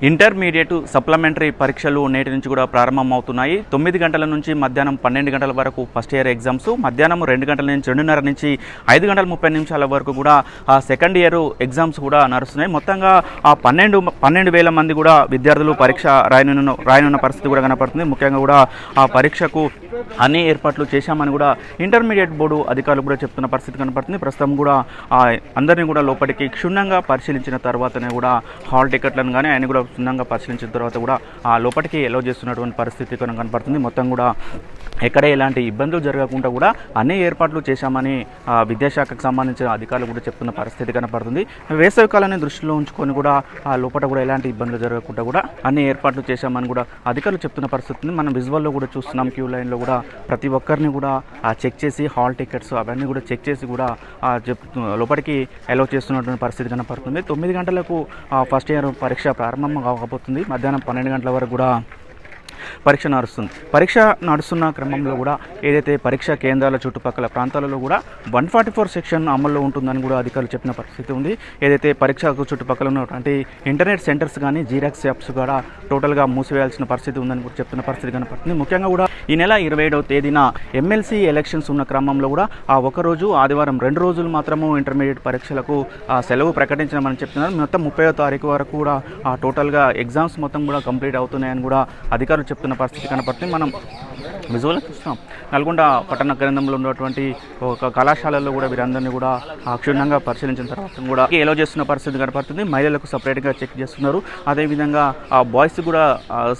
Intermediate supplementary పరీక్షలు నేటి నుంచి కూడా ప్రారంభమవుతున్నాయి. 9 గంటల నుంచి మధ్యాహ్నం 12 గంటల వరకు ఫస్ట్ ఇయర్ ఎగ్జామ్స్, మధ్యాహ్నం 2 గంటల నుంచి 2:30 నుంచి 5 గంటల 30 నిమిషాల వరకు కూడా సెకండ్ ఇయర్ ఎగ్జామ్స్ కూడా నడుస్తున్నాయి. మొత్తంగా 12,000 మంది కూడా విద్యార్థులు పరీక్ష రాయనున్న పరిస్థితి కూడా కనపడుతుంది. ముఖ్యంగా కూడా ఆ పరీక్షకు అన్ని ఏర్పాట్లు చేశామని కూడా ఇంటర్మీడియట్ బోర్డు అధికారులు కూడా చెప్తున్న పరిస్థితి కనపడుతుంది. ప్రస్తుతం కూడా అందరినీ కూడా లోపలికి క్షుణ్ణంగా పరిశీలించిన తర్వాతనే కూడా హాల్ టికెట్లను కానీ ఆయన కూడా క్షుణ్ణంగా పరిశీలించిన తర్వాత కూడా లోపలికి ఎలో చేస్తున్నటువంటి పరిస్థితి కనపడుతుంది. మొత్తం కూడా ఎక్కడ ఎలాంటి ఇబ్బందులు జరగకుండా కూడా అన్ని ఏర్పాట్లు చేశామని విద్యాశాఖకు సంబంధించిన అధికారులు కూడా చెప్తున్న పరిస్థితి కనపడుతుంది. వేసవి కాలాన్ని దృష్టిలో ఉంచుకొని కూడా లోపల కూడా ఎలాంటి ఇబ్బందులు జరగకుండా కూడా అన్ని ఏర్పాట్లు చేశామని కూడా అధికారులు చెప్తున్న పరిస్థితి ఉంది. మనం విజువల్లో కూడా చూస్తున్నాం, క్యూ లైన్లో కూడా ప్రతి ఒక్కరిని కూడా చెక్ చేసి హాల్ టికెట్స్ అవన్నీ కూడా చెక్ చేసి కూడా లోపలికి అలౌ చేస్తున్నటువంటి పరిస్థితి కనపడుతుంది. 9 గంటలకు ఫస్ట్ ఇయర్ పరీక్ష ప్రారంభం కాకపోతుంది. మధ్యాహ్నం 12 గంటల వరకు కూడా పరీక్ష నడుస్తున్న క్రమంలో కూడా ఏదైతే పరీక్షా కేంద్రాల చుట్టుపక్కల ప్రాంతాలలో కూడా 144 సెక్షన్ అమల్లో ఉంటుందని కూడా అధికారులు చెప్పిన పరిస్థితి ఉంది. ఏదైతే పరీక్షకు చుట్టుపక్కల ఉన్నటువంటి ఇంటర్నెట్ సెంటర్స్ కానీ జీరాక్స్ షాప్స్ కూడా టోటల్గా మూసివేయాల్సిన పరిస్థితి ఉందని కూడా చెప్తున్న పరిస్థితి కనపడుతుంది. ముఖ్యంగా కూడా ఈ నెల 27వ తేదీన ఎమ్మెల్సీ ఎలక్షన్స్ ఉన్న క్రమంలో కూడా ఒకరోజు ఆదివారం 2 రోజులు మాత్రము ఇంటర్మీడియట్ పరీక్షలకు సెలవు ప్రకటించమని చెప్తున్నారు. మొత్తం 30వ తారీఖు వరకు కూడా టోటల్గా ఎగ్జామ్స్ మొత్తం కూడా కంప్లీట్ అవుతున్నాయని కూడా అధికారులు చెప్తున్న పరిస్థితి కనపడుతుంది. మనం విజువల్గా చూస్తున్నాం. నల్గొండ పట్టణ కేంద్రంలో ఉన్నటువంటి ఒక కళాశాలల్లో కూడా వీరందరినీ కూడా క్షుణ్ణంగా పరిశీలించిన తర్వాత కూడా ఎలో చేస్తున్న పరిస్థితి కనపడుతుంది. మహిళలకు సపరేట్గా చెక్ చేస్తున్నారు. అదేవిధంగా బాయ్స్ కూడా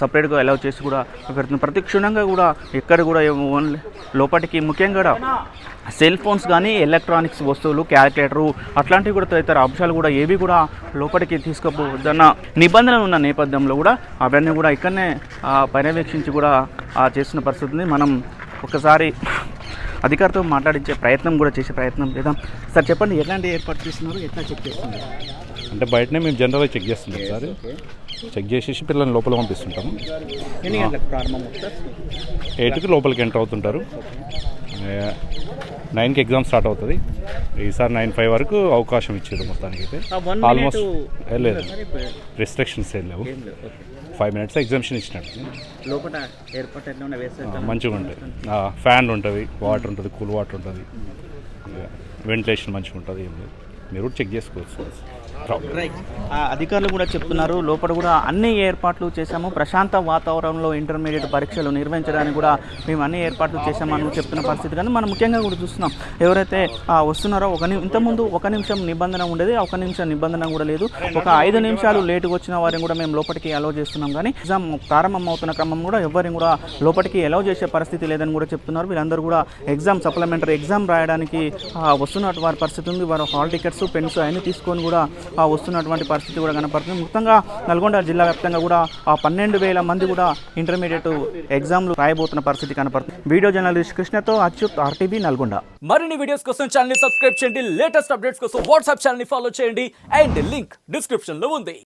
సపరేట్గా ఎలో చేసి కూడా పెడుతున్నారు. ప్రతి క్షుణ్ణంగా కూడా ఎక్కడ కూడా ఓన్లీ లోపలికి ముఖ్యంగా సెల్ ఫోన్స్ కానీ ఎలక్ట్రానిక్స్ వస్తువులు, క్యాలిక్యులేటరు అట్లాంటివి కూడా తదితర అంశాలు కూడా ఏవి కూడా లోపలికి తీసుకుపోవద్దన్న నిబంధనలు ఉన్న నేపథ్యంలో కూడా అవన్నీ కూడా ఇక్కడనే పర్యవేక్షించి కూడా చేస్తున్న పరిస్థితి ఉంది. మనం ఒకసారి అధికారితో మాట్లాడించే ప్రయత్నం కూడా చేసే ప్రయత్నం చేద్దాం. సార్ చెప్పండి, ఎట్లాంటి ఏర్పాటు చేస్తున్నారు, ఎట్లా చెక్ చేస్తున్నారు? అంటే బయటనే మేము జనరల్గా చెక్ చేస్తుంటాం సార్. చెక్ చేసేసి పిల్లల్ని లోపల పంపిస్తుంటాము. 8కి లోపలికి ఎంటర్ అవుతుంటారు. 9కి ఎగ్జామ్ స్టార్ట్ అవుతుంది. ఈసారి 9:05 వరకు అవకాశం ఇచ్చారు. మొత్తానికి అయితే ఆల్మోస్ట్ లేదు, రిస్ట్రిక్షన్స్ ఏం లేవు. 5 minutes ఎగ్జామ్షన్ ఇచ్చినట్టు మంచిగా ఉంటుంది. ఫ్యాన్లు ఉంటుంది, వాటర్ ఉంటుంది, కూల్ వాటర్ ఉంటుంది, వెంటిలేషన్ మంచిగా ఉంటుంది. ఏం లేదు, మీరు కూడా చెక్ చేసుకోవచ్చు. అధికారులు కూడా చెప్తున్నారు లోపల కూడా అన్ని ఏర్పాట్లు చేశాము, ప్రశాంత వాతావరణంలో ఇంటర్మీడియట్ పరీక్షలు నిర్వహించడానికి కూడా మేము అన్ని ఏర్పాట్లు చేశామని చెప్తున్న పరిస్థితి. కానీ మనం ముఖ్యంగా కూడా చూస్తున్నాం, ఎవరైతే వస్తున్నారో ఇంతకుముందు 1 నిమిషం నిబంధన ఉండేది, 1 నిమిషం నిబంధన కూడా లేదు. ఒక 5 నిమిషాలు లేటుగా వచ్చిన వారిని కూడా మేము లోపలికి అలౌ చేస్తున్నాం. కానీ ఎగ్జామ్ ప్రారంభం అవుతున్న క్రమం కూడా ఎవరిని కూడా లోపలికి అలౌ చేసే పరిస్థితి లేదని కూడా చెప్తున్నారు. వీళ్ళందరూ కూడా సప్లిమెంటరీ ఎగ్జామ్ రాయడానికి వస్తున్నటువంటి వారి పరిస్థితి ఉంది. వారు హాల్ టికెట్స్, పెన్స్ అన్నీ తీసుకొని కూడా వస్తున్నటువంటి పరిస్థితి కూడా కనపడుతుంది. మొత్తంగా నల్గొండ జిల్లా వ్యాప్తంగా కూడా 12,000 మంది కూడా ఇంటర్మీడియట్ ఎగ్జామ్లు రాయబోతున్న పరిస్థితి కనపడుతుంది. వీడియో జర్నలిస్ట్ కృష్ణతో అచ్యుత్, RTV నల్గొండ. మరిన్ని వీడియోస్ కోసం ఛానల్ ని సబ్స్క్రైబ్ చేయండి. లేటెస్ట్ అప్డేట్స్ కోసం వాట్సాప్ ఛానల్ ని ఫాలో చేయండి. అండ్ లింక్ డిస్క్రిప్షన్ లో ఉంది.